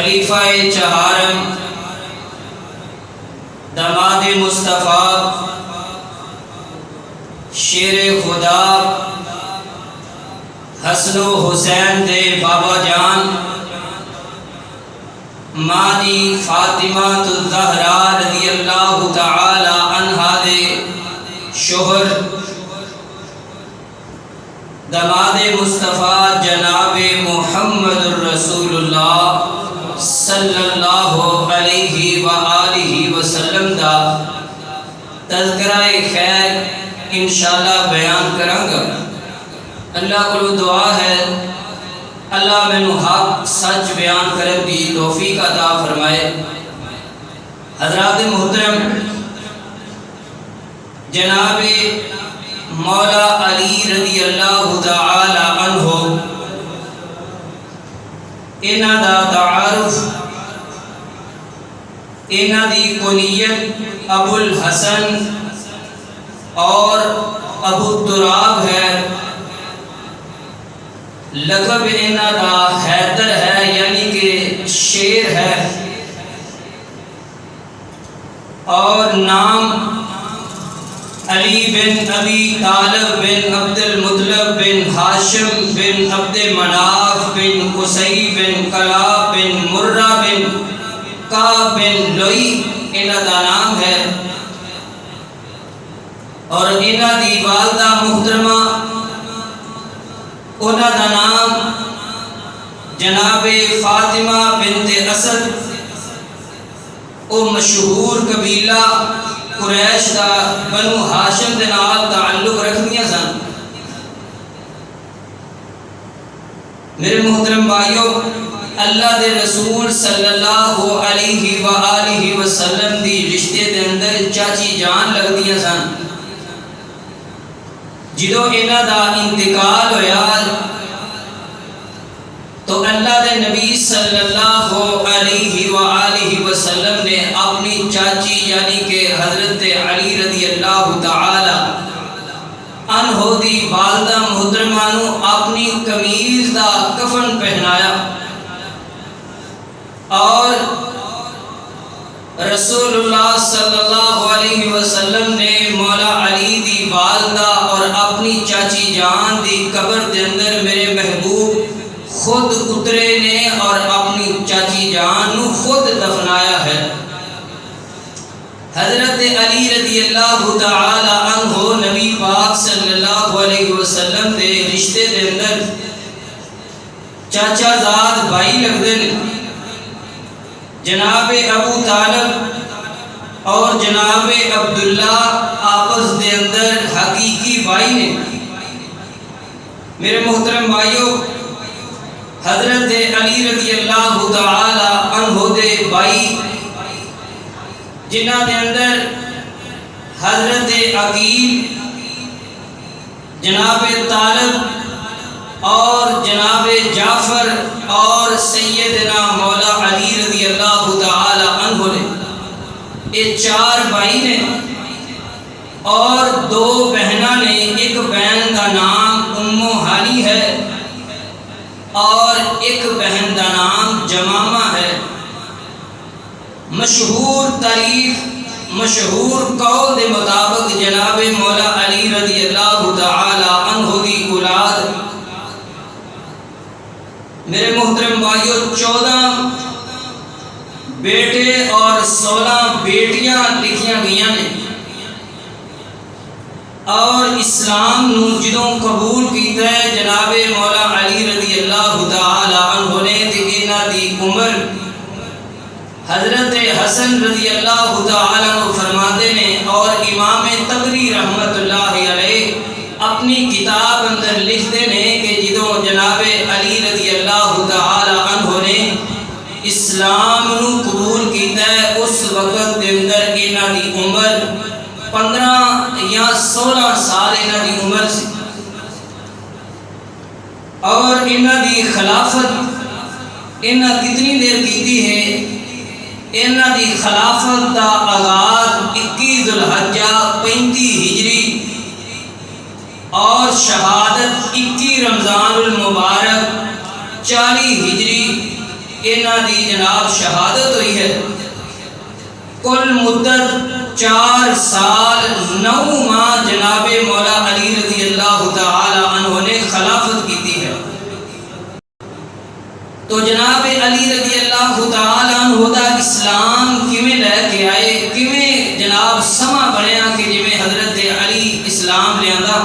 خلیفہ چہارم داماد مصطفیٰ شیر خدا حسن و حسین دے بابا جان مانی فاطمہ الزہرا رضی اللہ تعالی عنہا دے شوہر داماد مصطفیٰ جناب محمد الرسول اللہ صلی اللہ علیہ وآلہ وسلم دا تذکرہ خیر انشاءاللہ بیان کروں گا۔ اللہ کو دعا ہے اللہ میں حق سچ بیان کرنے کی توفیق عطا فرمائے۔ حضرات محترم، جناب مولا علی رضی اللہ تعالی عنہ انہاں دا تعارف، انہاں دی کنیت ابو الحسن اور ابو تراب ہے، لقب انہاں دا حیدر ہے یعنی کہ شیر ہے، اور نام علی بن ابی طالب بن عبد المطلب بن ہاشم بن عبد مناف بن قصی بن کلاب بن مرہ بن کعب بن لوئی انہاں دا نام ہے، اور انہاں دی والدہ محترمہ انہاں دا نام جناب فاطمہ بنت اسد، او مشہور قبیلہ قریش دا بنو ہاشم دے نال تعلق رکھدیاں سن۔ میرے محترم بھائیو، اللہ دے رسول صلی اللہ علیہ وآلہ وسلم دی رشتے دے اندر چاچی جان لگدیاں سن۔ جدو انہاں دا انتقال ہویا تو اللہ دے نبی صلی اللہ علیہ وآلہ وسلم نے اپنی چاچی یعنی کہ حضرت علی رضی اللہ تعالی عنہ دی والدہ محترمہ نو اپنی قمیض دا کفن پہنایا، اور رسول اللہ صلی اللہ علیہ وسلم نے مولا علی دی والدہ اور اپنی چاچی جان دی قبر دے اندر میرے محبوب خود اترے نے اور اپنی چاچی جان نو خود دفنایا ہے۔ حضرت علی رضی اللہ تعالی عنہ نبی پاک صلی اللہ علیہ وسلم دے رشتے دے اندر چاچا زاد بھائی لگ دے، جناب ابو طالب اور جناب عبداللہ آپس دے اندر حقیقی بھائی نے۔ میرے محترم بھائیو، حضرت علی رضی اللہ تعالی عنہ دے بھائی جنہ دے اندر حضرت عقیل، جناب طالب اور جناب جعفر اور سیدنا مولا علی رضی اللہ تعالی عنہ نے، یہ چار بھائی نے اور دو بہناں نے۔ ایک بہن کا نام ام ہانی ہے اور ایک بہن کا نام جمامہ ہے۔ مشہور تاریخ، مشہور قول دے مطابق جناب مولا علی رضی اللہ تعالی عنہ دی اولاد میرے محترم بھائیو 14 بیٹے اور 16 بیٹیاں لکھیاں گئیاں نے، اور اسلام نو جدوں قبول کیتا ہے جناب مولا علی رضی اللہ تعالی عنہ نے، تے انہاں دی عمر حضرت حسن رضی اللہ تعالی عنہ فرماتے نے، اور امام طبری رحمت اللہ علیہ اپنی کتاب اندر لکھتے نے کہ جدوں جناب علی رضی اللہ تعالی عنہ نے اسلام نو قبول کیتا ہے اس وقت دے اندر انہاں دی عمر 15 یا 16 سال انہاں دی عمر سی، اور انہاں دی خلافت انہاں کتنی دیر کیتی ہے؟ انہاں دی خلافت دا آغاز 21 ذوالحجہ 35 ہجری اور شہادت 21 رمضان المبارک 40 ہجری انہاں دی جناب شہادت ہوئی ہے۔ کل مدت 4 سال 9 ماہ جناب مولا علی رضی اللہ تعالی عنہ نے خلافت کی ہے۔ تو جناب علی رضی اللہ تعالی عنہ دا اسلام کیویں لے کے آئے، کیویں جناب سما بنیا کہ جویں حضرت علی اسلام لے آندا؟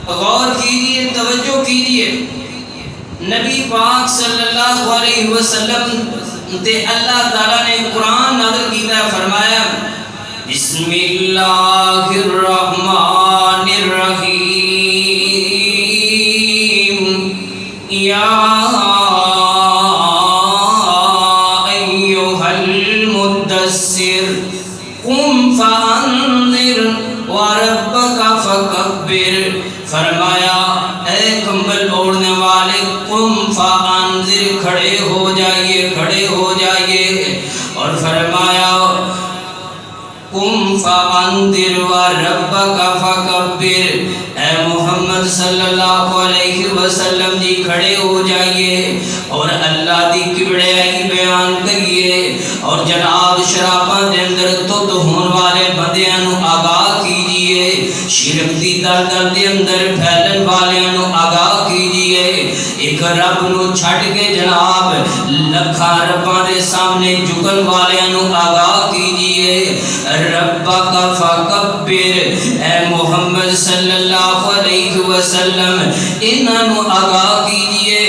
غور کیجئے، توجہ کیجئے، نبی پاک صلی اللہ علیہ وسلم تے اللہ تعالیٰ نے قرآن نازل کیتا، فرمایا بسم اللہ الرحمن الرحیم یا ایھا المدثر قم فانذر وربک فکبر۔ فرمایا اے کمبل اوڑھنے والے، قم فانذر، کھڑے ہو جائیے، کھڑے ہو جائیے، اور فرمایا قم فانذر وربک فکبر، اے محمد صلی اللہ علیہ وسلم جی کھڑے ہو جائیے اور اللہ دی کبریائی بیان کریے، اور جناب شراباں دے اندر تت ہون والے بندیاں نو آگاہ کیجئے، شرک دی دلدل دے اندر پھیلن والیاں نو آگاہ کیجئے، ایک رب نو چھڈ کے جناب لکھاں رباں دے سامنے جھکن والیاں نو آگاہ کیجئے، ربک فکبر، اے محمد صلی اللہ علیہ وسلم انہاں نو آگاہ کیجئے،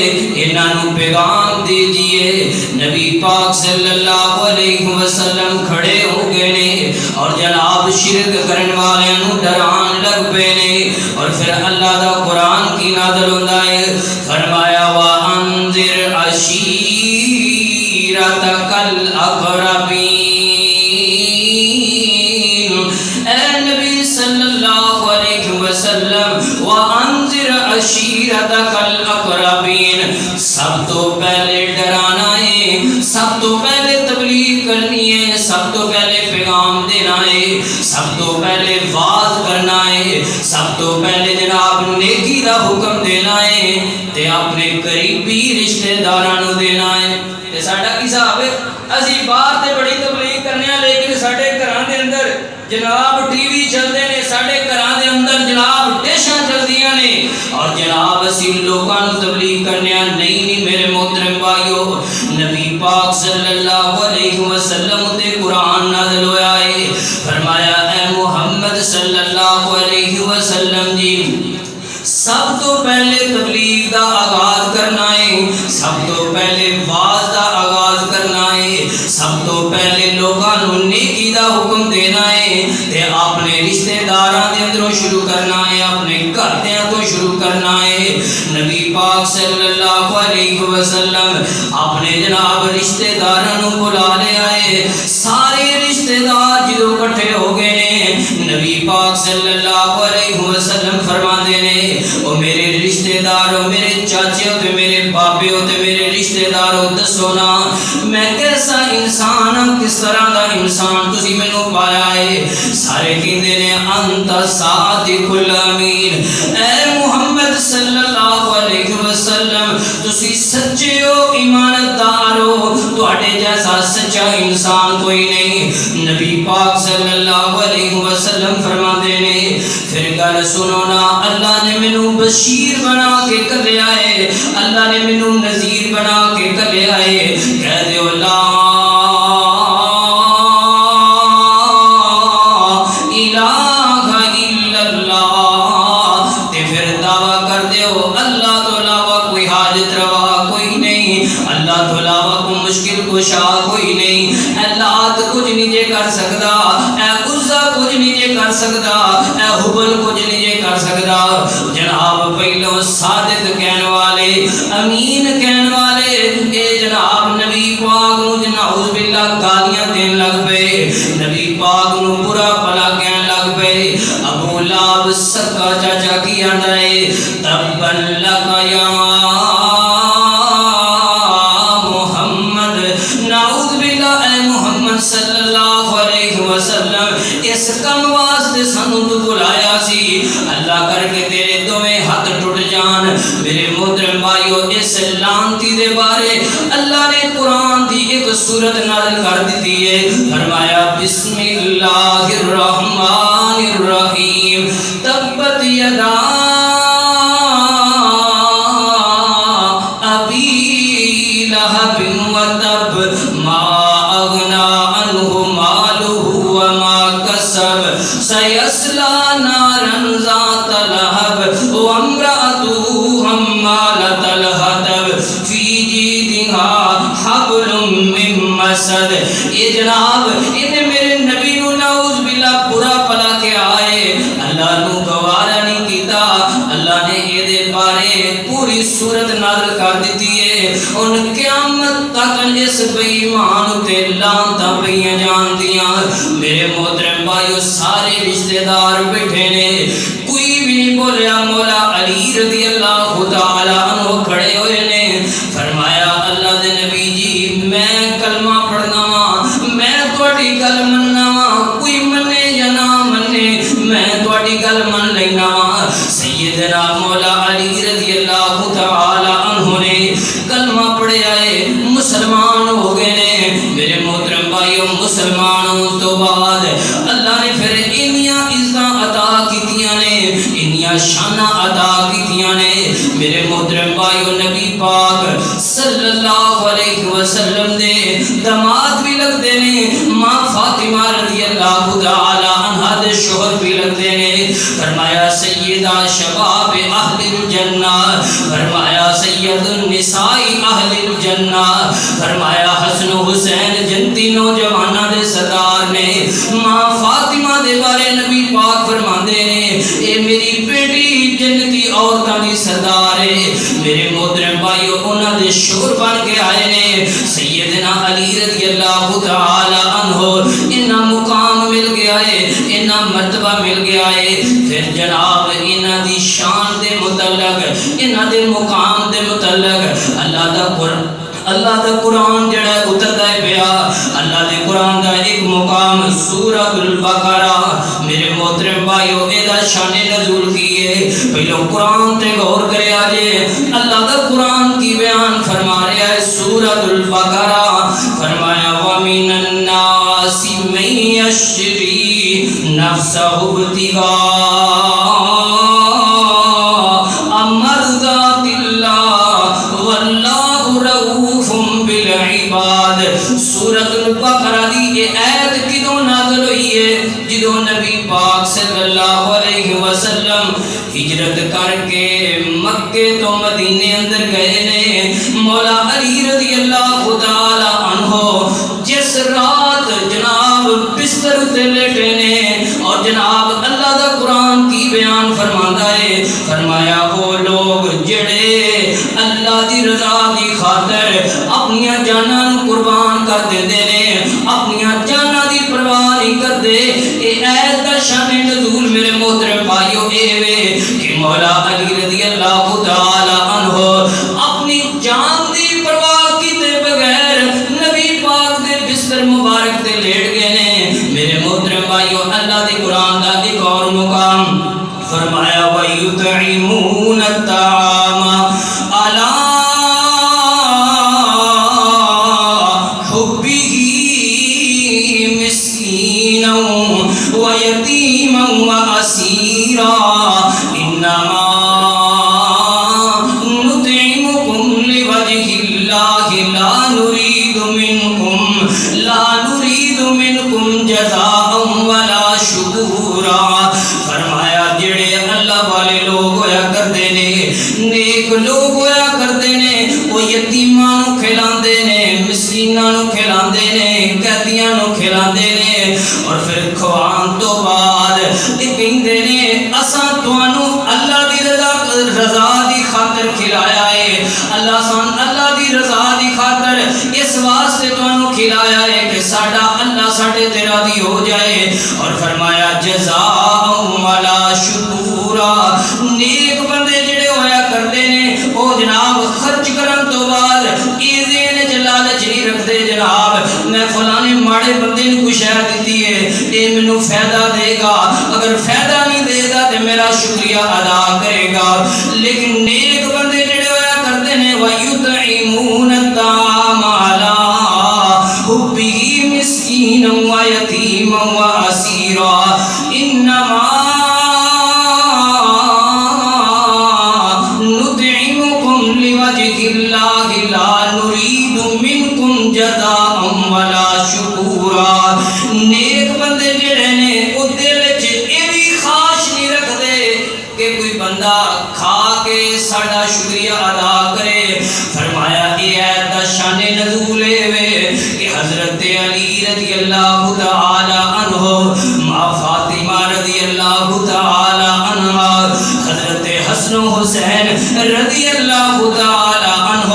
انہاں نو پیغام دیجئے۔ نبی پاک صلی اللہ علیہ وسلم کھڑے ہو گئے نے اور جناب شرک کرن والیاں نو ڈران لگ پے نے، اور پھر اللہ دا قرآن کی نازل ہوندا ہے، فرمایا وَأَنذِرْ عَشِيرَتَكَ الْأَقْرَبِينَ، اے نبی صلی اللہ علیہ وسلم وَأَنذِرْ عَشِيرَتَكَ الْأَقْرَبِينَ، سب تو پہلے ڈرانا ہے، سب تو پہلے تبلیغ کرنی ہے، سب تو پہلے پیغام دینا ہے، سب تو پہلے واز کرنا ہے، سب تو پہلے جناب نیکی دا حکم دینا ہے تے اپنے قریبی رشتہ داراں نو دینا ہے۔ تے ساڈا کی حساب ہے، اسی باہر تے بڑی تبلیغ کرنے ہیں لیکن ساڈے گھراں دے اندر جناب ٹی وی چلدے نے، ساڈے گھراں دے اندر جناب ڈشاں چلدیاں نے، اور جناب اسی لوکاں نو تبلیغ کرنے ہیں۔ نہیں میرے محترم بھائیو، نبی پاک صلی اللہ علیہ وسلم تے قرآن نازل ہویا ہے، فرمایا اے محمد صلی اللہ علیہ وسلم جی سب تو پہلے تبلیغ دا آغاز کرنا ہے، سب تو پہلے واز دا آغاز کرنا ہے، سب تو پہلے لوگاں نو نیکی دا حکم دینا ہے تے اپنے رشتہ داراں دے اندروں شروع کرنا ہے، اپنے گھردیاں تو شروع کرنا ہے۔ نبی پاک صلی اللہ علیہ وسلم اپنے جناب رشتہ داراں نو بلا لے آئے، سارے رشتہ دار جدوں اکٹھے ہو گئے نے، نبی پاک صلی اللہ علیہ وسلم فرماندے نے او میرے رشتہ دارو، میرے چاچے تے میرے بابے تے میرے رشتہ دارو، دسو نا میں کیسا انسان ہوں، کس طرح دا انسان تسی مینوں پایا ہے؟ سارے کہندے نے انت صادق الامین، اے محمد صلی اللہ علیہ وسلم تسی سچے ہو، ایماندار ہو، تواڈے جیسا سچا انسان کوئی نہیں۔ نبی پاک صلی اللہ علیہ وسلم فرماتے نے پھر گل سنو نا، اللہ نے مینوں بشیر بنا کے کلیا ہے، اللہ نے مینوں نذیر بنا کے کلیا ہے، کہہ دیو لا الہ الا اللہ، تے پھر دعویٰ کر دیو اللہ تو علاوہ کوئی حاجت روا کوئی نہیں، اللہ تو علاوہ کوئی مشکل کشا کوئی نہیں، اے لات کچھ نہیں جے کر سکدا، اے عزا کچھ نہیں جے کر سکدا، اے حبل کچھ نہیں جے کر سکدا۔ جناب پہلو صادق کہن والے، امین کہن والے، اے جناب نبی پاک نو نعوذ باللہ گالیاں دین لگ پے، نبی پاک نو برا بھلا کہن لگ پے۔ ابو لہب سکا چاچا کی آندا ہے تبن لک یا محمد، نعوذ باللہ اے محمد صلی اللہ علیہ وسلم اس کم واسطے سانو تو بلایا سی، اللہ کر کے تیرے دوویں ہاتھ ٹوٹ جان، میرے محترم بھائیو اس لعنتی دے بارے اللہ نے قرآن دی ایک سورت نازل کر دیتی ہے. فرمایا بسم اللہ الرحمن الرحیم تبت یدا ابی لہب وتب ما اغنا عنہ مالہ وما کسب سیصلی نارا ذات لہب وامرأتہ حمالۃ الحطب فی جیدہا حبل من مسد. یہ جناب انہیں میرے نبی نو نعوذ باللہ برا پلا کے آئے اللہ نو گوارا نہیں کیتا. اللہ نے یہ دے بارے پوری سورت نازل کر دیتی ہے. ان قیامت تک اس بے ایمان تے لعنتاں پئیاں جان دیاں. میرے محترم بھائیو سارے رشتہ دار بیٹھے نے کوئی بھی نہیں بولیا. مولا علی رضی اللہ تعالی عنہ کھڑے ہوئے نے فرمایا اللہ دے نبی جی میں کلمہ پڑھنا وا میں تواڈی گل مننا وا کوئی منے یا نہ منے میں تواڈی گل من لینا وا. سیدنا مولا علی رضی اللہ تعالی عنہ نے کلمہ پڑھیا ہے مسلمان ہو گئے نے. میرے محترم بھائیو مسلمان ہون تو بعد اللہ نے پھر انیاں عزتاں عطا کیتیاں نے انیاں شاناں عطا کیتیاں نے. میرے محترم بھائیو نبی پاک صلی اللہ علیہ وسلم دے داماد بھی لگتے نے ماں فاطمہ رضی اللہ تعالی عنہا دے شوہر بھی لگتے نے. فرمایا سیدہ شباب اہل الجنہ فرمایا سید النساء اہل الجنہ فرمایا حسن و حسین جنتی نوجوانہ دے سردار نے. ماں فاطمہ دے بارے نبی پاک فرماندے نے اے میری بیٹی جنتی عورتاں دی سردار ہے. میرے محترم بھائیو انہاں دے شور بن کے آئے نے سیدنا علی رضی اللہ تعالی عنہ انہاں مقام مل گیا ہے انہاں مرتبہ مل گیا ہے. پھر جناب انہاں دی شان دے متعلق انہاں دے مقام دے متعلق اللہ دا قرآن جڑا اتردا ہے پیا. اللہ دے قرآن دا ایک مقام سورۃ البقرہ. میرے محترم بھائیو اے دا شان نزول کی ہے. پہلو قرآن تے غور کرے آجے اللہ دا قرآن کی بیان فرما رہا ہے. سورۃ البقرہ فرمایا وَمِنَ النَّاسِ مَن يَشْتَرِي نَفْسَهُ ابْتِغَاءَ مرضات اللہ واللہ رؤوف بالعباد. سورۃ البقرہ دی یہ آیت کدوں نازل ہوئی ہے جدوں نبی پاک صلی اللہ علیہ وسلم ہجرت کر کے مکے تو مدینے اندر گئے نے. مولا علی رضی اللہ تعالی عنہ جس رات جناب بستر تے لیٹے نے اور جناب اللہ دا قرآن کی بیان فرماندا ہے. فرمایا وہ لوگ جڑے اللہ دی رضا دی خاطر اپنی جاناں قربان کر دیندے نے اپنی جاناں دی پرواہ نہیں کردے. اے ایت دا شان نزول میرے محترم بھائیو اے وے کہ مولا علی رضی اللہ تعالی عنہ اپنی جان دی پرواہ کیتے بغیر نبی پاک دے بستر مبارک تے لیٹ گئے نے. میرے محترم بھائیو اللہ دے قرآن دا ایک اور مقام فرمایا وَيُطْعِمُونَ الطَّعَامَ عَلَىٰ حُبِّهِ مِسْكِينًا وَيَتِيمًا وَأَسِيرًا إِنَّمَا نُطْعِمُكُمْ لِوَجْهِ اللَّهِ لَا نُرِيدُ مِنْكُمْ جَزَاءً وَلَا شُكُورًا. فرمایا جڑے اللہ والے لوگ ہویا کرتے نے نیک لوگ ہویا کرتے نے وہ یتیماں نو کھلاندے نے مسکیناں نو کھلاندے نے قیدیاں نو کھلاندے نے اور پھر کھوان تو بعد کہندے نے اساں تانوں اللہ دی رضا دی خاطر کھلایا ہے. اللہ دی رضا دی خاطر اس واسطے تانوں کھلایا ہے کہ ساڈا اللہ ساڈے تے راضی ہو جائے. اور فرمایا جزاء ولا شکورا. نیک بندے جڑے ہویا کرتے نے او جناب خرچ کرن تو بعد اے ذہن وچ لالچ نہیں رکھتے جناب میں فلانے ماڑے بندے نوں کوئی شے دتی ہے اے مینوں فائدہ دے گا اگر فائدہ نہیں دے گا تے میرا شکریہ ادا کرے گا. لیکن نیک بندے جڑے وَيُطْعِمُونَ الطَّعَامَ عَلَىٰ حُبِّهِ مِسْكِينًا وَيَتِيمًا وَأَسِيرًا إِنَّمَا نُطْعِمُكُمْ لِوَجْهِ اللَّهِ لَا نُرِيدُ مِنْكُمْ جَزَاءً وَلَا شُكُورًا۔ نیک بندے جڑے نے او دل وچ اے وی خواہش نہیں رکھدے کہ کوئی بندہ کھا کے ساڈا شکریہ ادا کرے۔ فرمایا اے ایت دا شان نزول ہے کہ حضرت علی رضی اللہ تعالی عنہ، ماں فاطمہ رضی اللہ تعالی عنہا، حضرت حسن و حسین رضی اللہ تعالی عنہ،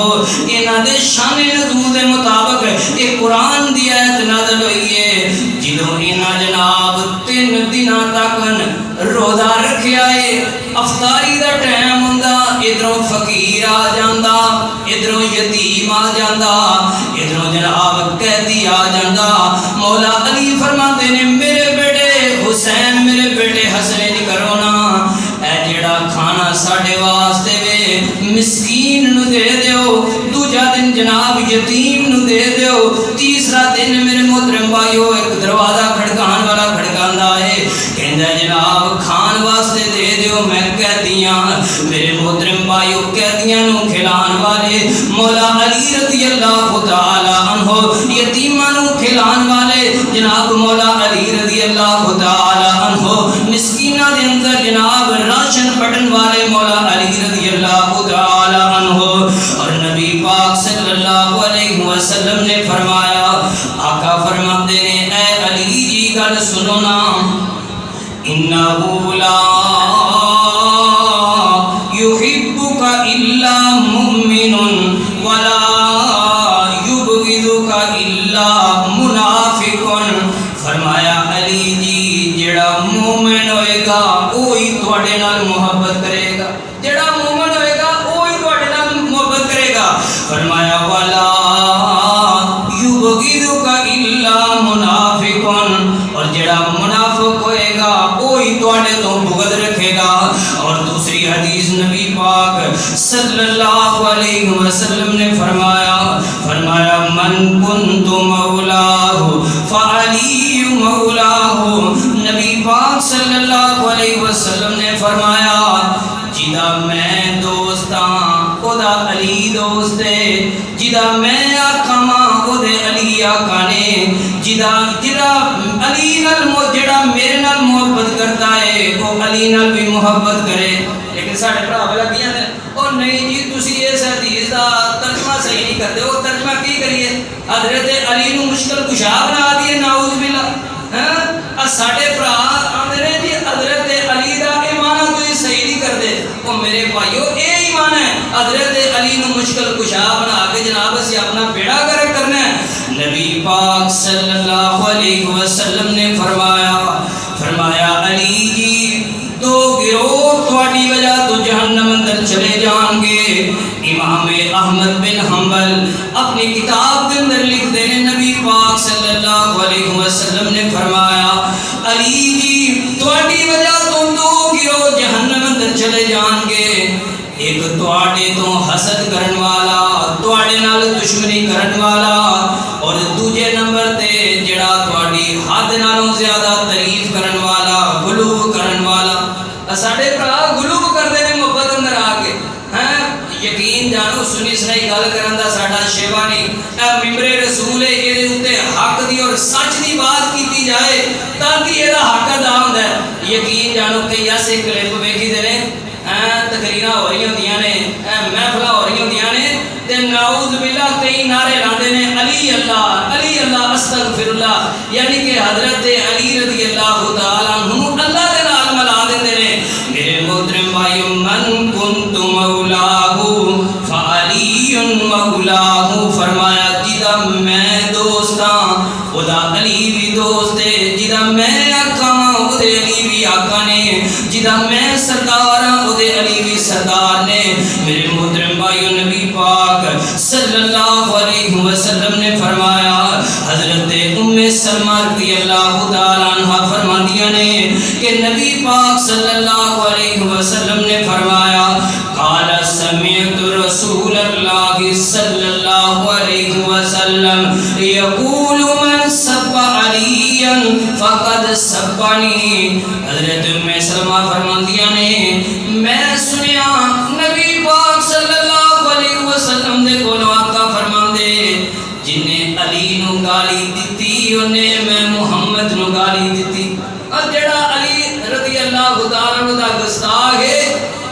انہاں دے شان نزول دے مطابق ایک قرآن دی آیت نازل ہوئی ہے جدوں انہاں جناب 3 دناں تک روزہ رکھیا ہے۔ افطاری دا ٹائم ہوندا، ادھروں فقیر آ جاندا، ادھروں یتیم آ جاندا، ادھروں جناب قیدی آ جاندا۔ مولا علی فرماتے نے میرے بیٹے حسین، میرے بیٹے حسن نہیں کرو نا، اے جڑا کھانا ساڈے واسطے وے مسکین نو دے دیو، دوجا دن جناب یتیم نو دے دیو، تیسرا دن میرے محترم بھائیو ایک دروازہ کھڑکان والا کھڑکاندا ہے، کہندا جناب کھان واسطے دے دیو، میں قیدیاں، میرے محترم بھائیو قیدیاں نو کھلان والے مولا علی رضی اللہ تعالی عنہ، یتیماں نو کھلان والے جناب مولا علی رضی اللہ تعالی عنہ، مسکیناں دے اندر جناب راشن بٹن والے مولا علی رضی اللہ تعالی عنہ۔ اور نبی پاک صلی اللہ علیہ وسلم نے فرمایا، آقا فرماتے نے اے علی جی گل سنو نا، انہو لا یحبک الا مؤمن ولا یبغضک الا منافق۔ فرمایا علی جی جڑا مومن ہوئے گا وہی تواڈے نال محبت کرے گا، جڑا مومن ہوئے گا وہی تواڈے نال محبت کرے گا۔ فرمایا ولا یبغضک الا منافق، اور جڑا منافق ہوئے گا وہی تواڈے تو بغض رکھے گا۔ اور دوسری حدیث نبی پاک صلی اللہ علیہ وسلم نے فرمایا من کنت مولاہ فعلی مولاہ۔ نبی پاک صلی اللہ علیہ وسلم نے فرمایا جدا میں دوست ہاں او دا علی دوست ہے، جدا میں آقا ماں او دے علی آقا نے، جدا علی نال جڑا میرے نال محبت کرتا ہے وہ علی نال بھی محبت کرے۔ لیکن ساڈے بھرا والا کیا نے او نہیں جی تسی اس حدیث دا ترجمہ صحیح نہیں کرتے، وہ ترجمہ کی کریے؟ حضرت علی نو مشکل کشا بنا دیے، نعوذ باللہ۔ ہاں ساڈے بھرا آندے نے جی حضرت علی دا اے معنی تسی صحیح نہیں کرتے۔ او میرے بھائیو اے ایمان ہے، حضرت علی نو مشکل کشا بنا کے جناب اسی اپنا بیڑا گرک کرنا ہے۔ نبی پاک صلی اللہ علیہ وسلم نے فرمایا علی جی دو گروہ تواڈی وجہ تو جہنم اندر چلے جان گے۔ امام احمد بن حنبل اپنی کتاب کے اندر لکھ دے نبی پاک صلی اللہ علیہ وسلم نے فرمایا علی جی تواڈی وجہ تو دو گروہ جہنم اندر چلے جان گے، ایک تواڈے تو حسد کرن والا، تواڈے نال دشمنی کرن والا، اور دوجے نمبر تے جڑا تواڈی حد نالوں زیادہ تعریف کرن والا، غلو کرن والا۔ ساڈے بھرا غلو کردے نے محبت اندر آ کے، ہیں یقین جانو سنی سنائی گل کرن دا ساڈا شیوا نہیں، اے ممبر رسول ہے، اے دے اوتے حق دی اور سچ دی بات کیتی جائے تاکہ اے دا حق ادا ہوندا ہے۔ یقین جانو کئی ایسے کلپ ویکھی دے نے، تقریراں ہو رہی ہوندیاں نے، محفلاں ہو رہی ہوندیاں نے تے نعوذ باللہ کئی نعرے لاندے نے علی اللہ استغفر اللہ، یعنی کہ حضرت علی رضی اللہ تعالی عنہ اللہ دے نال ملا دیندے نے۔ میرے محترم بھائیو من کنت مولاہ فعلی مولاہ، فرمایا جدا میں دوست ہاں او دا علی بھی دوست ہے، جدا میں آقا ہاں او دے علی بھی آقا نے، جدا میں سردار ہاں او دے علی بھی سردار نے۔ میرے محترم بھائیو نبی پاک صلی اللہ علیہ وسلم نے فرمایا، حضرت ام سلمہ رضی اللہ تعالی عنہ فرماندیاں نے کہ نبی پاک صلی اللہ علیہ وسلم نے فرمایا قال سمعت رسول الله صلی اللہ علیہ وسلم یقول من سب علیا فقد سبنی. حضرت ام سلمہ فرماندیاں نے میں سنیا نبی پاک صلی اللہ علیہ وسلم دے کولوں آقا فرماندے جن نے علی نو گالی دتی انہیں میں محمد نو گالی دتی. اور جڑا علی رضی اللہ تعالیٰ عنہ دا گستاخ ہے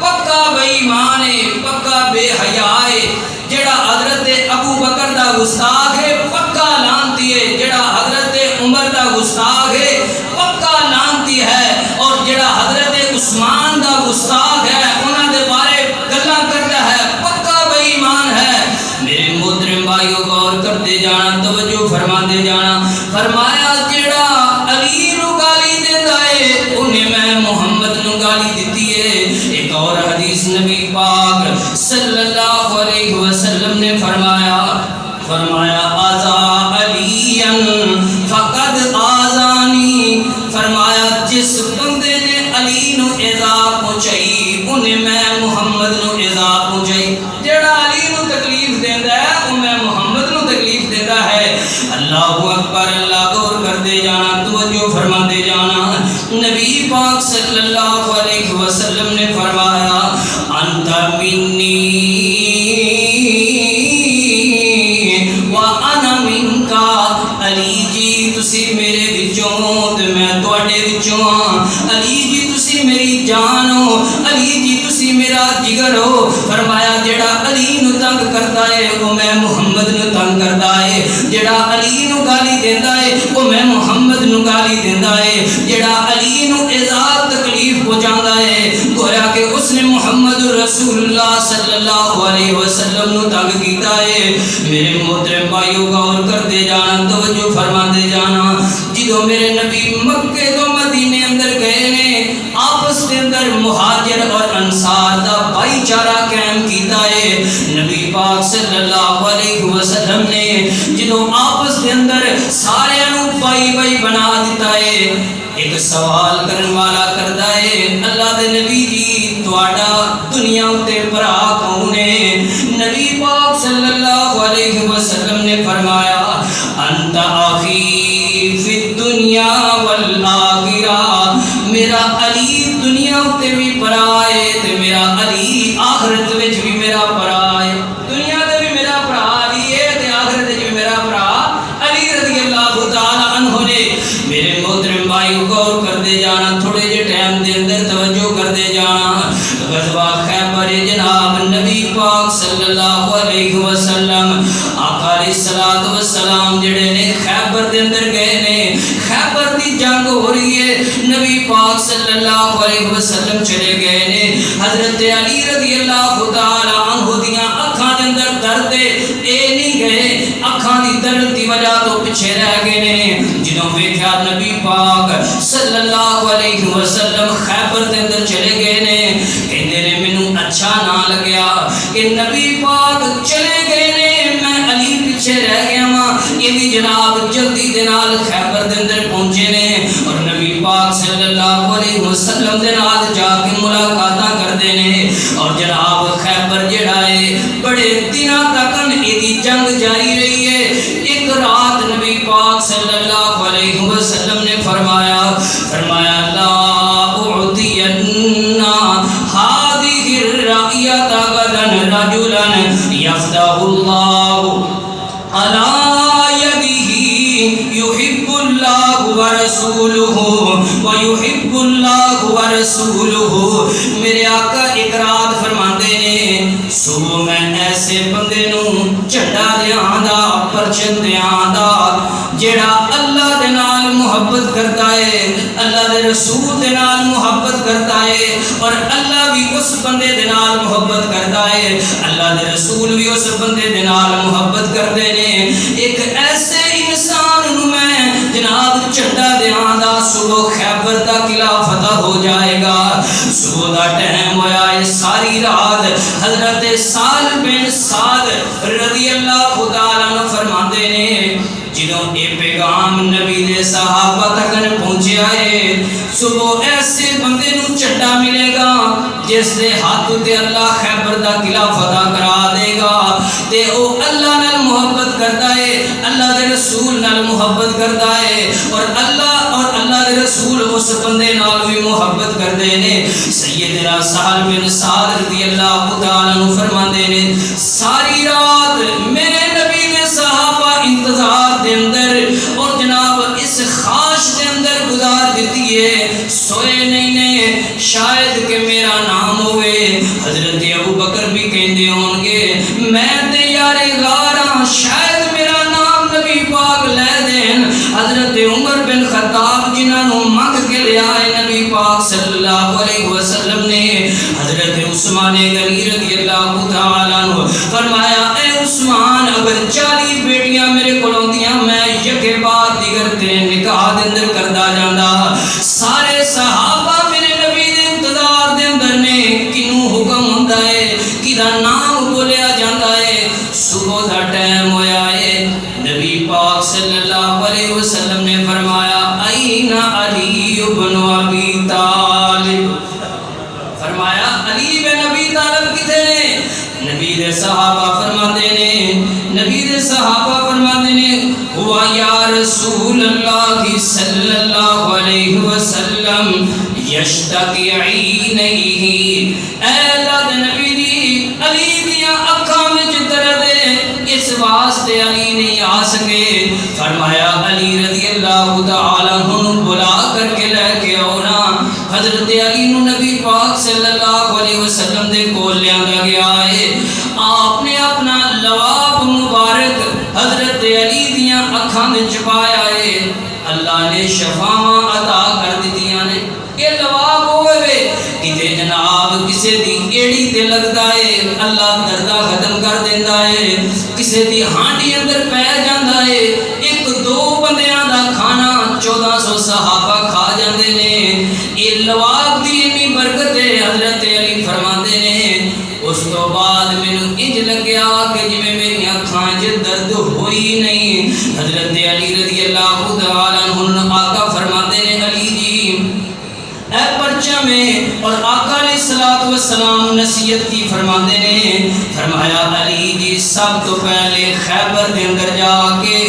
پکا بے ایمان ہے پکا بے حیا ہے. جڑا حضرت ابو بکر دا گستاخ ہے پکا لعنتی ہے. جڑا حضرت عمر دا گستاخ ہے پکا لعنتی ہے. اور جڑا حضرت عثمان دا گستاخ ہے انہاں دے بارے گلاں کرتا ہے پکا بے ایمان ہے. میرے محترم بھائیو غور کرتے جانا توجہ فرماتے جانا. فرمایا جڑا علی نو گالی دیندا ہے انہیں میں محمد نو گالی دتی ہے. ایک اور حدیث نبی پاک صلی اللہ علیہ وسلم نے فرمایا آزا علی فقد آزانی. فرمایا جس بندے نے علی نو ایذا پہنچائی انہیں میں محمد نو ایذا پہنچائی. جڑا علی نو تکلیف دیندا ہے وہ میں محمد نو تکلیف دیندا ہے. اللہ اکبر. اللہ غور کرتے جانا توجہ فرماتے جانا. نبی پاک صلی اللہ علیہ وسلم نے فرمایا انت منی وانا منک. علی جی تسی میرے وچوں تے میں تواڈے وچوں ہاں. علی جی تسی میری جان ہو. علی جی تسی میرا جگر ہو. فرمایا جڑا علی نو تنگ کرتا ہے وہ میں محمد نو تنگ کرتا ہے. جڑا علی نو گالی دیندا ہے وہ میں محمد نو گالی دیندا ہے. جڑا علی نو ایذا تکلیف پہنچاندا ہے گویا کہ اس نے محمد رسول اللہ صلی اللہ علیہ وسلم نو تنگ کیتا ہے. میرے محترم بھائیو غور کرتے جانا توجہ فرماتے جانا. جدوں میرے نبی مکے تو مدینے اندر گئے نے آپس کے اندر مہاجر اور انصار دا بھائی چارہ قائم کیتا ہے. نبی پاک صلی اللہ علیہ وسلم نے جدوں آپس کے اندر سارے نو بھائی بھائی بنا دیتا ہے. ایک سوال کرن والا کردا ہے اللہ دے نبی جی تواڈا دنیا تے بھرا کون ہے؟ نبی پاک صلی اللہ علیہ وسلم نے فرمایا انت اخی فی الدنیا والآخرہ. میرا علی دنیا تے بھی بھرا ہے تے میرا علی آخرت وچ بھی میرا بھرا ہے. دنیا تے بھی میرا بھرا علی ہے تے آخرت وچ بھی میرا بھرا علی رضی اللہ تعالی عنہ نے. میرے محترم بھائی غور کرتے جانا تھوڑے جے ٹائم دے اندر توجہ کرتے جانا. غزوہ خیبر جناب نبی پاک صلی اللہ علیہ وسلم آقا علیہ الصلوۃ والسلام جڑے نے خیبر دے اندر گئے نے. خیبر دی جنگ ہو رہی ہے. نبی پاک صلی اللہ علیہ وسلم چلے گئے نے. حضرت علی رضی اللہ تعالی عنہ دیاں اکھاں دے اندر درد اے نہیں گئے اکھاں دی درد دی وجہ تو پیچھے رہ گئے نے. جدوں ویکھیا نبی پاک صلی اللہ علیہ وسلم خیبر دے اندر چلے گئے نے کہندے نے مینوں اچھا نہ لگیا کہ نبی پاک چلے گئے نے میں علی پیچھے رہ گیا ہاں. یہ بھی جناب جلدی دے نال خیبر دے اندر پہنچے نے اور نبی پاک صلی اللہ علیہ وسلم دے نال جا کے ملاقاتاں کردے نے. اور جناب خیبر جڑا ہے بڑے دنوں تک ایدی جنگ جاری رہی ہے. ایک رات نبی پاک صلی اللہ علیہ وسلم نے فرمایا لا اعطین هذه الرعیۃ غدا رجلا یفتح اللہ علی یدہ یحب اللہ ورسولہ ویحب اللہ ورسولہ. میرے آقا ایک رات فرماندے نے صبح میں ایسے بندے نو جھنڈا دیاں دا پرچم دیاں دا جڑا اللہ دے نال محبت کرتا ہے اللہ دے رسول دے نال محبت کرتا ہے اور اللہ بھی اس بندے دے نال محبت کرتا ہے اللہ دے رسول بھی اس بندے دے نال محبت کرتے نے. ایک ایسے انسان نو میں جناب جھنڈا دیاں دا صبح خیبر دا قلعہ فتح ہو جائے گا. صبح دا ٹائم ہویا ہے ساری رات حضرت سال بن سعد رضی اللہ تعالیٰ عنہ فرماندے نے جدوں اے پیغام نبی دے صحابہ تک پہنچیا ہے صبح ایسے بندے نو چٹا ملے گا جس دے ہاتھ تے اللہ خیبر دا قلعہ فتح کرا دے گا تے او اللہ نال محبت کردا ہے اللہ دے رسول نال محبت کردا ہے اور اللہ دے رسول اس بندے نال بھی محبت کردے نے سیدنا سہل بن سعد رضی اللہ تعالی عنہ فرماندے نے ساری رات میرے نبی دے صحابہ انتظار دے اندر اور جناب اس خواہش دے اندر گزار دیتی ہے سوئے نہیں نے شاید کہ میرا نام ہوئے حضرت ابو بکر بھی کہندے ہون گے میں تے یار غاراں شاید میرا نام نبی پاک لے دین حضرت عمر بن خطاب جنہاں نو منگ کے لے آئے نبی پاک صلی اللہ علیہ وسلم نے حضرت عثمان غنی رضی اللہ تعالی عنہ فرمایا اے عثمان اگر 40 بیٹیاں میرے کول ہوندیاں میں یکے بعد دیگر تیرے نکاح دے اندر کردا جاندا سارے صحابہ میرے نبی دے انتظار دے اندر نے کینوں حکم ہوندا ہے کیدا نام بولیا جاندا ہے صبح دا ٹائم ہویا ہے نبی پاک صلی اللہ علیہ وسلم نے فرمایا این علی بن ابی طالب فرمایا علی بن ابی طالب کتے نے نبی دے صحابہ فرماتے نے ہوا یا رسول اللہ صلی اللہ علیہ وسلم یشتکی عینیہ اے اللہ دے نبی دی علی دیاں اکھاں وچ درد ہے اس واسطے علی نہیں آ سکے فرمایا علی رضی اللہ تعالی عنہ بلا کر کے لے کے آنا حضرت علی نو نبی پاک صلی اللہ علیہ وسلم دے کول لیندا گیا ہے آپ نے اپنا لواب مبارک حضرت علی دیاں اکھاں وچ پایا ہے اللہ نے شفاواں عطا کر دتیاں نے یہ لواب ہوئے کتے جناب کسے دی ایڑی تے لگدا ہے اللہ دردہ ختم کر دیندا ہے کسے دی ہانڈی اندر پے جاندا ہے ایک دو بندیاں دا کھانا 1400 صحابہ کھا جاندے نے یہ لواب دی اتنی برکت ہے حضرت علی فرماندے نے اس تو بعد مینوں انج لگیا کہ جویں میری اکھاں وچ درد ہوئی نہیں حضرت علی رضی اللہ تعالی عنہ آقا فرماندے نے علی جی اے پرچہ میں اور آقا علیہ الصلوۃ والسلام نصیحت کی فرماندے نے فرمایا علی جی سب تو پہلے خیبر دے اندر جا کے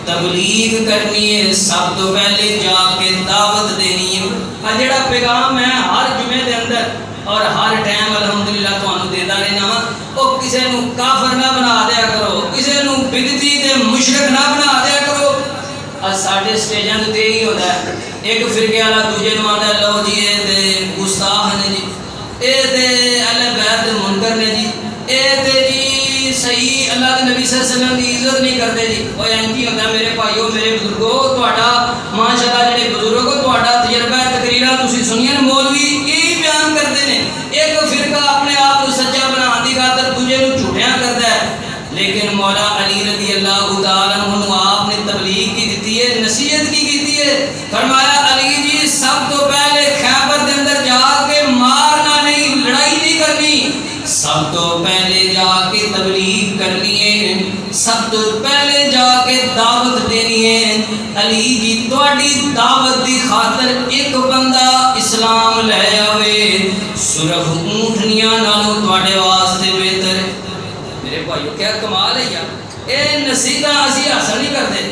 تبلیغ کرنی ہے سب تو پہلے جا کے دعوت دینی ہے جڑا پیغام ہے ہر جمعے دے اندر اور ہر ٹائم الحمدللہ تانوں دیندا رہنا وا او کسے نو کافر نہ بنا دیا کرو کسے نو بدعتی تے مشرک نہ بنا دیا کرو ساڈے سٹیجاں تے ہی ہوندا ہے ایک فرقے والا دوجے نو آندا لو جی اے تے گستاخ نے جی اے تے اہل بیت منکر نے جی اے تے جی صحیح اللہ کے نبی صلی اللہ علیہ وسلم کی عزت نہیں کرتے جی او انجی ہوندا میرے بھائیو میرے بزرگو تہاڈا ماشاءاللہ جڑے بزرگو تہاڈا تجربہ تقریراں تسی سنیاں مولوی یہی بیان کرتے ہیں ایک فرقہ اپنے آپ کو سچا بنانے کی خاطر دوجے نو جھوٹیاں کرتا ہے لیکن مولا علی رضی اللہ تعالی عنہ آپ نے تبلیغ کی دیتی ہے نصیحت کی کیتی ہے فرمایا علی جی سب تو پہلے خیبر دے اندر جا کے مارنا نہیں لڑائی نہیں کرنی سب تو پہلے جا کے تبلیغ کرنی ہے سب تو پہلے جا کے دعوت دینی ہے علی جی تواڈی دعوت دی خاطر ایک بندہ اسلام لے آوے سرخ اونٹنیاں نالوں تواڈے واسطے بہتر ہے میرے بھائیو کیا کمال ہے یار اے نصیحتاں اسی حاصل نہیں کرتے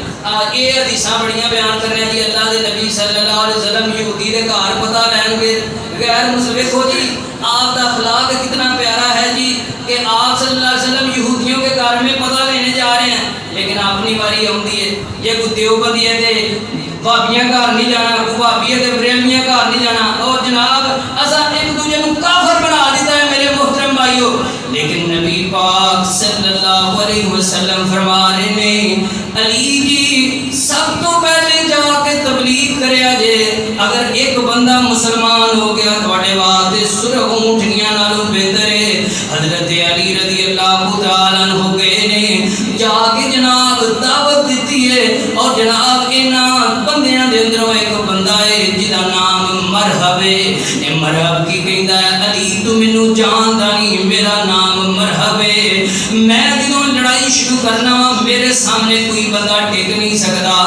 اے حدیثاں بڑیاں بیان کر رہے ہیں جی اللہ دے نبی صلی اللہ علیہ وسلم یہودی دے گھر پتہ لین گے غیر مسلم دیکھو جی آپ کا اخلاق کتنا پیارا ہے جی کہ آپ صلی اللہ علیہ وسلم یہودیوں کے گھر میں پتہ لینے جا رہے ہیں لیکن اپنی باری آتی ہے یہ کوئی دیوبندی ہے تے بھابیاں گھر نہیں جانا کوئی بھابی ہے تے بریلویاں گھر نہیں جانا اور جناب اساں ایک دوجے نوں کافر بنا دیتا ہے میرے محترم بھائیو لیکن نبی پاک صلی اللہ علیہ وسلم فرما رہے ہیں علی جی سب تو پہلے جا کے تبلیغ کریا جے اگر ایک بندہ مسلمان ہو گیا تواڈے واسطے سرخ اونٹنیاں نالوں بہتر ہے حضرت علی رضی اللہ تعالی عنہ گئے نے جا کے جناب دعوت دیتی ہے اور جناب انہاں بندیاں دے اندروں ایک بندہ ہے جدا نام مرحب ہے اے مرحب کی کہندا ہے علی تو مینوں جاندا نہیں میرا نام مرحب ہے میں جدوں لڑائی شروع کرنا میرے سامنے کوئی بندہ ٹک نہیں سکتا.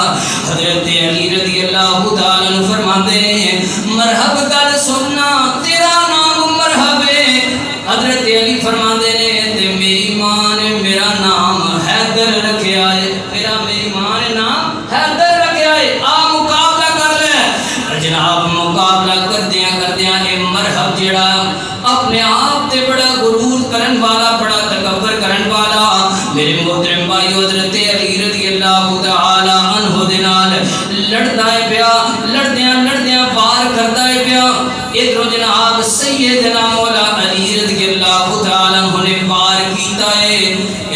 حضرت علی رضی اللہ تعالیٰ عنہ فرماتے ہیں مرحب گل سننا تیرا نام مرحب ہے. حضرت علی فرماتے ہیں تے میری ماں نے میرا نام حیدر رکھیا ہے. میری ماں نے نام حیدر رکھیا ہے. آ مقابلہ کر لے. جناب مقابلہ کردیاں اے مرحب جڑا اپنے آپ تے بڑا غرور کرن والا بڑا تکبر کرن والا میرے محترم بھائی حضرت علی رضی اللہ تعالی عنہ دے نال لڑدا ہے پیا. لڑدیاں وار کردا ہے پیا. ادھر جناب سیدنا مولا علی رضی اللہ تعالی عنہ نے وار کیتا ہے.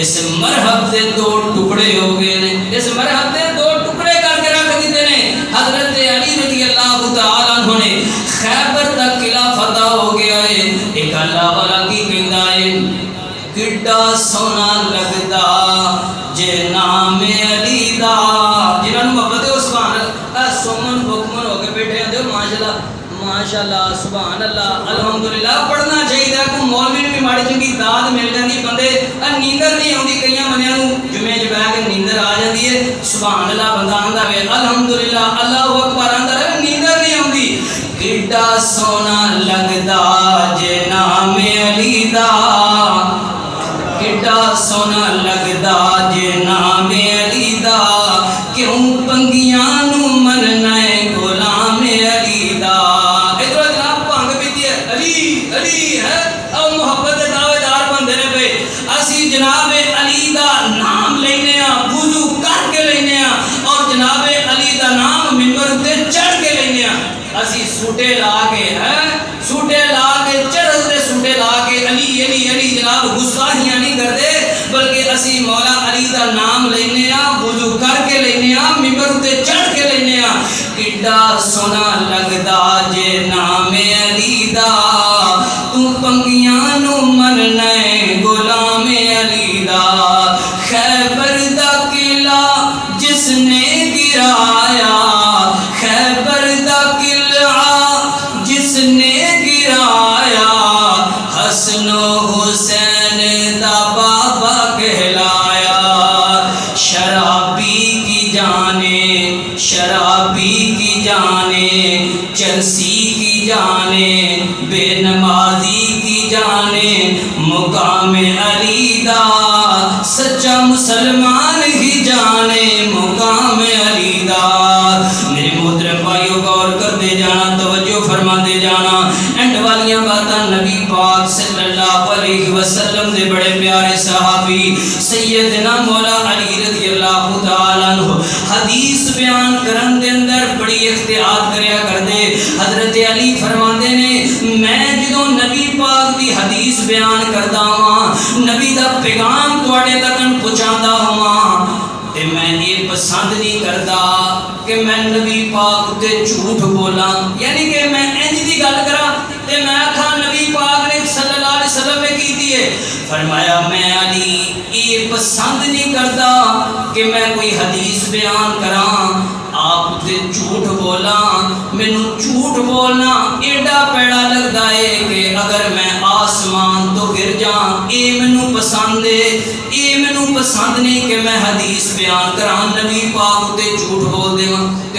اس مرحب دے دو ٹکڑے ہو گئے نے. اس مرحب دے دو ٹکڑے کر کے رکھ دیتے نے. حضرت علی رضی اللہ تعالی عنہ نے خیبر دا قلعہ فتح ہو گیا ہے. ایک اللہ والا کی کہندا ہے کڈا سونا لگدا جے نام علی دا. جنہاں نوں محبت ہے سبحان اللہ سومن بکمن ہو کے بیٹھے ہیں ماشاءاللہ سبحان اللہ الحمدللہ. پڑھنا چاہیے کو مولوی نے بھی ماڑی چنگی داد مل جاتی. بندے نیندر نہیں آتی کئی بندیاں نوں جمعے چ بیٹھ کے نیندر آ جاتی ہے. سبحان اللہ بندہ آندا ہے الحمدللہ اللہ اکبر آندا ہے نیندر نہیں آتی. کڈا سونا لگدا جے نام علی دا. کڈا سونا لگدا جے نام علی دا. کیوں پنگیاں نوں مننا ہے غلام علی دا. ادھر جناب بھنگ پیتی ہے علی ہے اور محبت دے دعوے دار بندے نے پے. اسی جناب علی دا نام لینے ہاں وضو کر کے لینے ہاں اور جناب علی دا نام منبر تے چڑھ کے لینے ہاں. اسی سوٹے لا کے سوٹے لا کے چڑھتے سوٹے لا کے علی جناب گستاخیاں نہیں کرتے بلکہ اسی مولا علی دا نام لینے ہاں وضو کر کے لینے ہاں منبر تے چڑھ کے لینے ہاں. کڈا سونا لگدا جے نام علی دا تو پنگیاں نوں مننا ہے غلام علی دا. خیبر دا قلعہ جس نے گرایا خیبر دا قلعہ جس نے گرایا حسن و حسین دا بابا کہلایا. شرابی کی جانے چرسی کی جانے بے نمازی کی جانے مقام علی دا. سچا مسلمان ہی جانے مقام علی دا. میرے محترم بھائیو غور کرتے جانا توجہ فرماتے جانا. اینڈ والیاں باتاں نبی پاک صلی اللہ علیہ وسلم دے بڑے پیارے صحابی سیدنا مولا علی رضی اللہ تعالی عنہ حدیث بیان کرن دے اندر بڑی احتیاط کریا کردے. حضرت علی فرماندے نے میں جدوں نبی پاک دی حدیث بیان کردا ہاں نبی دا پیغام تواڈے تک پہنچادا ہاں تے میں یہ پسند نہیں کردا کہ میں نبی پاک تے جھوٹ بولاں. یعنی کہ میں انج دی گل کراں تے میں آکھاں نبی پاک نے صلی اللہ علیہ وسلم نے کیتی ہے. فرمایا میں علی یہ پسند نہیں کردا کہ میں کوئی حدیث بیان کراں آپ تے جھوٹ بولاں. مینوں جھوٹ بولنا ایڈا پیڑا لگدا ہے کہ اگر میں آسمان تو گر جاں اے مینوں پسند ہے. اے مینوں پسند نہیں کہ میں حدیث بیان کراں نبی پاک تے جھوٹ بول دیواں. تے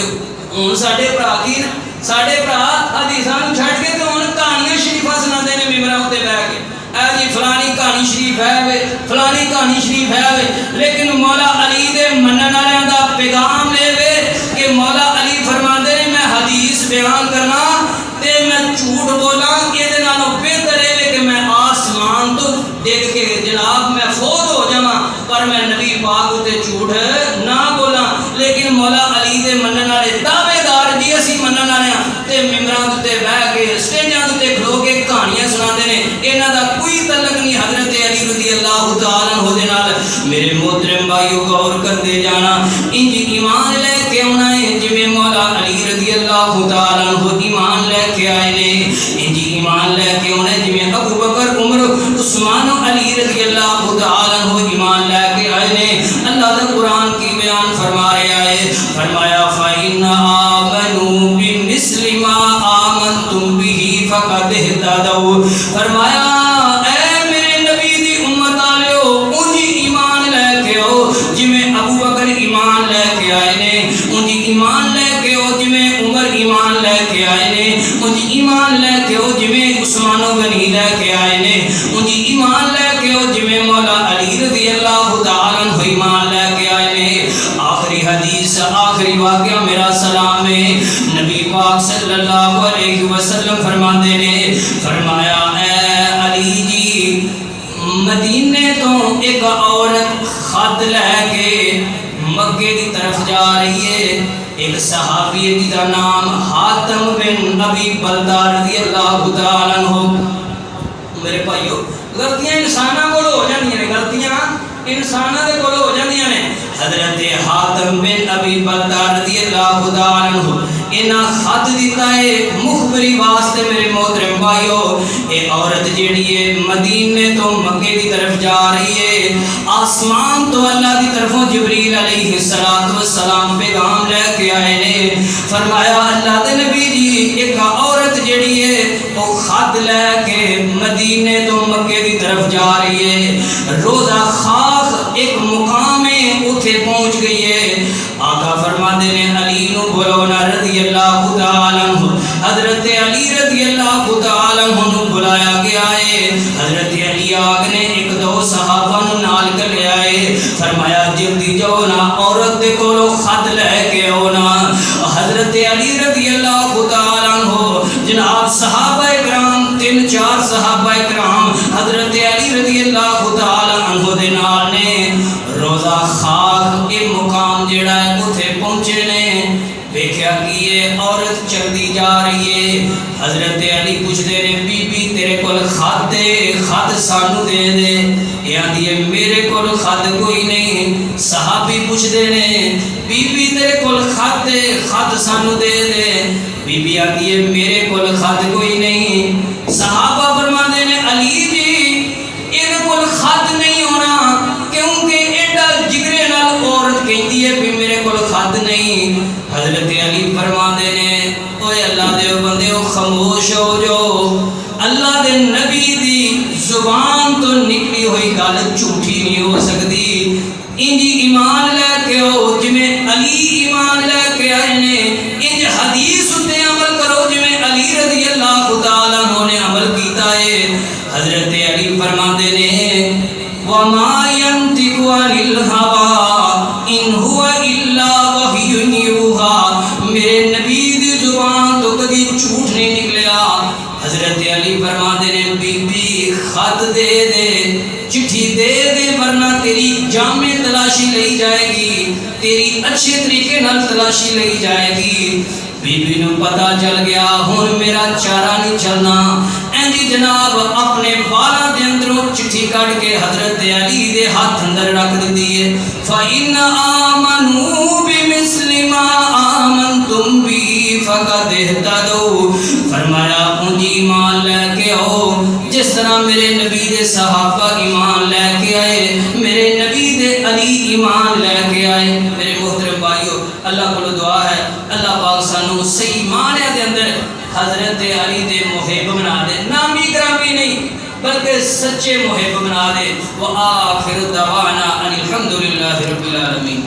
ہن ساڈے بھرا کی ساڈے بھرا حدیثاں نوں چھڈ کے تے ہن کہانیاں شریفاں سناندے نے ممبراں تے بیٹھ کے اے جی فلانی کہانی شریف ہے وے فلانی کہانی شریف ہے وے. لیکن مولا علی دے منن والیاں دا پیغام اے وے کہ مولا علی فرماندے نے میں حدیث بیان کرنا تے میں جھوٹ بولاں اے دے نالوں بہتر ہے کہ میں آسمان تو ڈگ کے جناب میں فوت ہو جاواں پر میں نبی پاک تے جھوٹ نہ بولاں. لیکن مولا علی دے منن والے دعوے دار جی اسی منن والے تے ممبراں تے بیٹھ کے سٹیجاں تے کھلو کے کہانیاں سناندے نے. انہاں دا کوئی تعلق نہیں حضرت علی رضی اللہ تعالی عنہ دے نال. میرے محترم بھائیو غور کرتے جانا انج ایمان لے کے آنا ہے جویں مولا علی رضی اللہ تعالی عنہ ایمان لے کے آئے نے. انج ایمان لے کے آنا ہے جویں ابو بکر عمر عثمان علی رضی اللہ تعالی عنہ ایمان لے کے آئے نے. اللہ دا قرآن کی بیان فرما رہا ہے. فرمایا فَإِنَّ آمَنُوا بِمِثْلِ مَا آمَنْتُمْ بِهِ فَقَدِ اهْتَدَوْا. فرمایا اے میرے نبی دی امت والو انج ایمان لے کے آؤ انج ایمان لے کے او جویں عمر ایمان لے کے آئے نے، انج ایمان لے کے او جویں عثمان غنی لے کے آئے نے، انج ایمان لے کے او جویں مولا علی رضی اللہ تعالی عنہ ایمان لے کے آئے نے۔ آخری حدیث آخری واقعہ میرا سلام ہے، نبی پاک صلی اللہ علیہ وسلم فرماندے نے، فرمایا اے علی جی مدینے تو ایک عورت خط لے کے مکے کی طرف جا رہی ہے، ایک صحابی ہے جدا نام حاتم بن ابی بلتہ رضی اللہ تعالی عنہ۔ میرے بھائیو غلطیاں انساناں کول ہو جاندیاں نے، غلطیاں انساناں دے کول ہو جاندیاں نے۔ حضرت حاتم بن ابی بلتہ رضی اللہ تعالی عنہ انہاں خط دیتا ہے مخبری واسطے میرے محترم بھائیو، اے عورت جیڑی ہے مدینے تو مکے کی طرف جا رہی ہے، آسمان تو اللہ کی طرفوں جبریل علیہ السلام پیغام لے کے آئے نے، فرمایا اللہ دے نبی جی ایک عورت جیڑی ہے وہ خط لے کے مدینے تو مکے کی طرف جا رہی ہے، روزہ خاک ایک مقام ہے اتھے پہنچ گئی ہے۔ آقا فرماتے نے علی نو بولو نا رضی اللہ تعالی عنہ، حضرت علی رضی اللہ تعالی عنہ نو بلایا گیا ہے۔ حضرت علی آگ نے ایک دو صحابہ نو نال کر لے آئے، فرمایا جلدی جاؤ نا عورت دے کولو خط لے کے آؤ نا۔ حضرت علی رضی اللہ تعالی عنہ جناب صحابہ کرام تین چار صحابہ کرام حضرت علی رضی اللہ تعالی عنہ دے نال نے روزہ خاک کے مقام جڑا ہے اتھے پہنچے نے، دیکھا کہ یہ عورت چلتی جا رہی ہے۔ حضرت علی پوچھتے نے بی بی تیرے کول خط دے، خط سانو دے دے، یہ آندی ہے میرے کول خط کوئی نہیں۔ صحابی پوچھتے نے بی بی تیرے کول خط دے، خط سانو دے دے، بی بی آندی ہے میرے کول خط کوئی نہیں۔ صحابہ فرماتے نے علی جی یہ کول خط نہیں ہونا، کیونکہ ایڈا جگرے نال عورت کہندی ہے بھی میرے کول خط نہیں۔ حضرت علی فرماندے نے اوے اللہ دے بندیو خاموش ہو جو، اللہ دے نبی دی زبان تو نکلی ہوئی گل جھوٹی نہیں ہو سکتی۔ انج ایمان لے کے او جویں علی ایمان لے کے آئے نے، انج حدیث تے عمل کرو جویں علی رضی اللہ تعالی عنہ نے عمل کیتا ہے۔ حضرت علی فرماندے نے وما ينطق عن الهوى ان هو الا وحی یوحى، میرے نبی دی زبان تو کبھی جھوٹ نہیں نکلیا۔ حضرت علی فرماتے نے بی بی خط دے دے، چٹھی دے دے، ورنہ تیری جامع تلاشی لئی جائے گی، تیری اچھے طریقے نال تلاشی لئی جائے گی۔ بی بی نو پتا چل گیا ہن میرا چارہ نہیں چلنا، اینجی جناب اپنے بالاں دے اندروں چٹھی کٹ کے حضرت علی دے ہاتھ اندر رکھ دیتی ہے۔ فَإِنَّ آمَنُوا بِمِثْلِ مَا آمَنْتُمْ بِهِ فَقَدِ اهْتَدَوْا، فرمایا انجی ایمان لے کے آؤ جس طرح میرے نبی دے صحابہ ایمان لے کے آئے، میرے نبی دے علی ایمان لے کے آئے۔ میرے محترم بھائیو اللہ کو دعا ہے اللہ پاک سانو صحیح معنی دے اندر حضرت علی دے محب بنا دے، نامی گرامی نہیں بلکہ سچے محب بنا دے۔ وآخر دعوانا ان الحمدللہ رب العالمین۔